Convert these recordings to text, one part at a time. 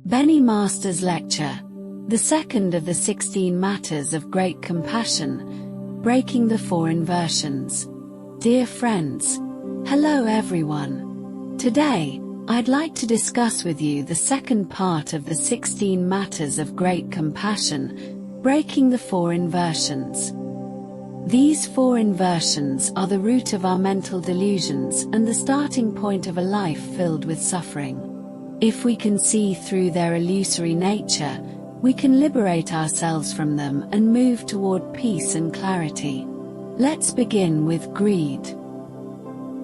Benny Master's lecture, the second of the 16 Matters of Great Compassion, Breaking the 4 Inversions. Dear friends, hello everyone. Today, I'd like to discuss with you the second part of the 16 Matters of Great Compassion, Breaking the 4 Inversions. These 4 inversions are the root of our mental delusions and the starting point of a life filled with suffering. If we can see through their illusory nature, we can liberate ourselves from them and move toward peace and clarity. Let's begin with greed.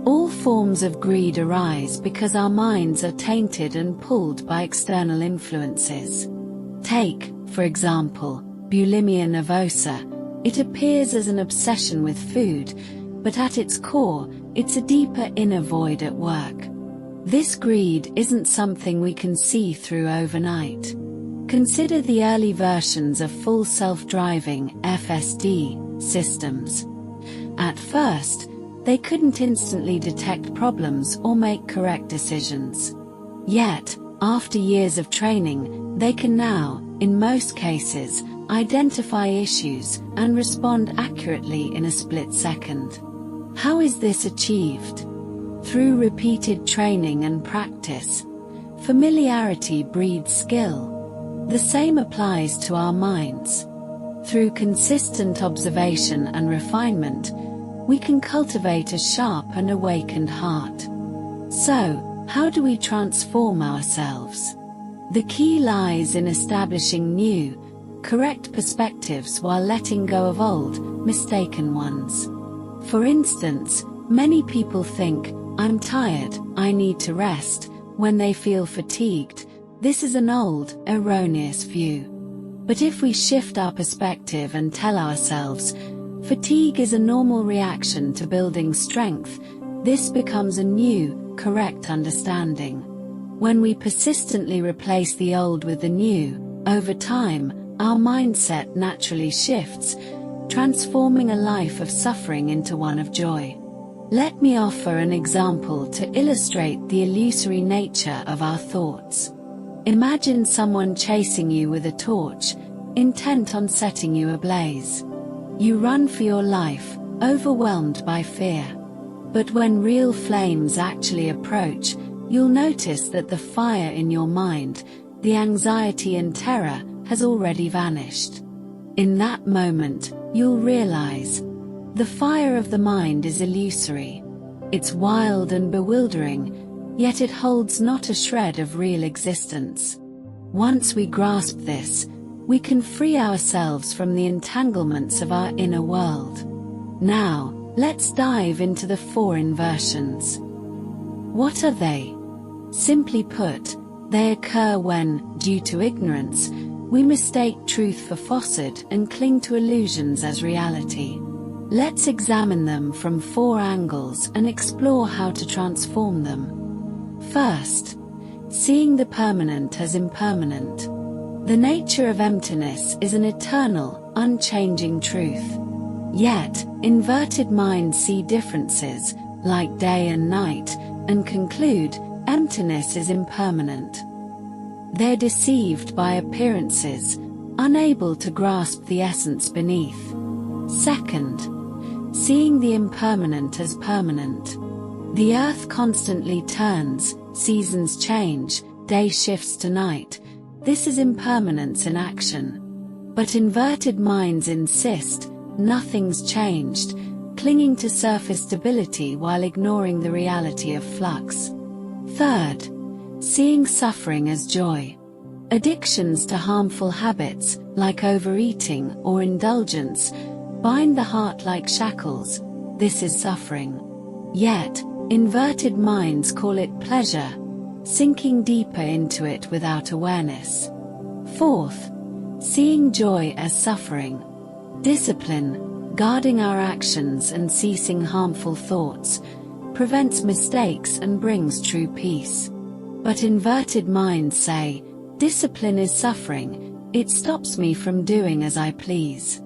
All forms of greed arise because our minds are tainted and pulled by external influences. Take, for example, bulimia nervosa. It appears as an obsession with food, but at its core, it's a deeper inner void at work. This greed isn't something we can see through overnight. Consider the early versions of full self-driving (FSD) systems. At first, they couldn't instantly detect problems or make correct decisions. Yet, after years of training, they can now, in most cases, identify issues and respond accurately in a split second. How is this achieved? Through repeated training and practice. Familiarity breeds skill. The same applies to our minds. Through consistent observation and refinement, we can cultivate a sharp and awakened heart. So, how do we transform ourselves? The key lies in establishing new, correct perspectives while letting go of old, mistaken ones. For instance, many people think, "I'm tired, I need to rest," when they feel fatigued. This is an old, erroneous view. But if we shift our perspective and tell ourselves, fatigue is a normal reaction to building strength, this becomes a new, correct understanding. When we persistently replace the old with the new, over time, our mindset naturally shifts, transforming a life of suffering into one of joy. Let me offer an example to illustrate the illusory nature of our thoughts. Imagine someone chasing you with a torch, intent on setting you ablaze. You run for your life, overwhelmed by fear. But when real flames actually approach, you'll notice that the fire in your mind, the anxiety and terror, has already vanished. In that moment, you'll realize, the fire of the mind is illusory. It's wild and bewildering, yet it holds not a shred of real existence. Once we grasp this, we can free ourselves from the entanglements of our inner world. Now, let's dive into the 4 inversions. What are they? Simply put, they occur when, due to ignorance, we mistake truth for falsehood and cling to illusions as reality. Let's examine them from 4 angles and explore how to transform them. First, seeing the permanent as impermanent. The nature of emptiness is an eternal, unchanging truth. Yet, inverted minds see differences, like day and night, and conclude, emptiness is impermanent. They're deceived by appearances, unable to grasp the essence beneath. Second, seeing the impermanent as permanent. The earth constantly turns, seasons change, day shifts to night. This is impermanence in action. But inverted minds insist, nothing's changed, clinging to surface stability while ignoring the reality of flux. Third, seeing suffering as joy. Addictions to harmful habits, like overeating or indulgence, bind the heart like shackles. This is suffering. Yet, inverted minds call it pleasure, sinking deeper into it without awareness. Fourth, seeing joy as suffering. Discipline, guarding our actions and ceasing harmful thoughts, prevents mistakes and brings true peace. But inverted minds say, discipline is suffering, it stops me from doing as I please.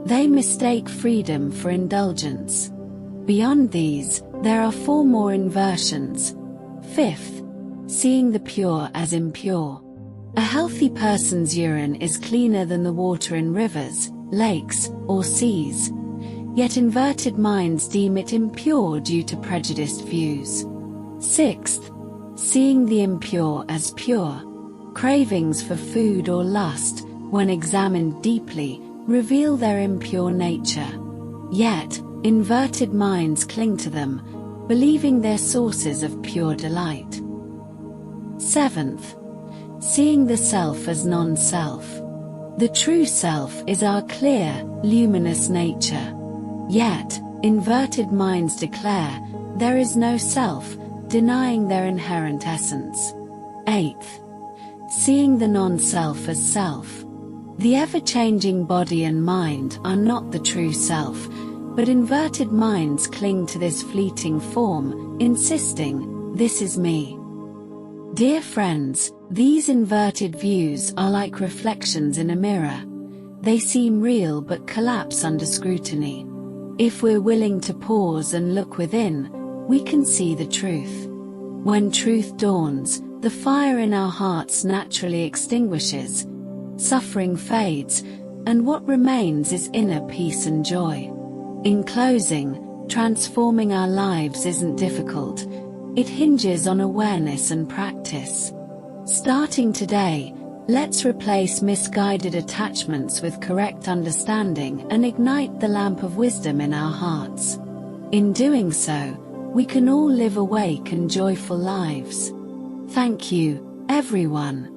They mistake freedom for indulgence. Beyond these, there are 4 more inversions. Fifth, seeing the pure as impure. A healthy person's urine is cleaner than the water in rivers, lakes, or seas. Yet inverted minds deem it impure due to prejudiced views. Sixth, seeing the impure as pure. Cravings for food or lust, when examined deeply, reveal their impure nature. Yet, inverted minds cling to them, believing they're sources of pure delight. Seventh, seeing the self as non-self. The true self is our clear, luminous nature. Yet, inverted minds declare there is no self, denying their inherent essence. Eighth, seeing the non-self as self. The ever-changing body and mind are not the true self, but inverted minds cling to this fleeting form, insisting, "This is me." Dear friends, these inverted views are like reflections in a mirror. They seem real but collapse under scrutiny. If we're willing to pause and look within, we can see the truth. When truth dawns, the fire in our hearts naturally extinguishes, suffering fades, and what remains is inner peace and joy. In closing, transforming our lives isn't difficult. It hinges on awareness and practice. Starting today, let's replace misguided attachments with correct understanding and ignite the lamp of wisdom in our hearts. In doing so, we can all live awake and joyful lives. Thank you, everyone.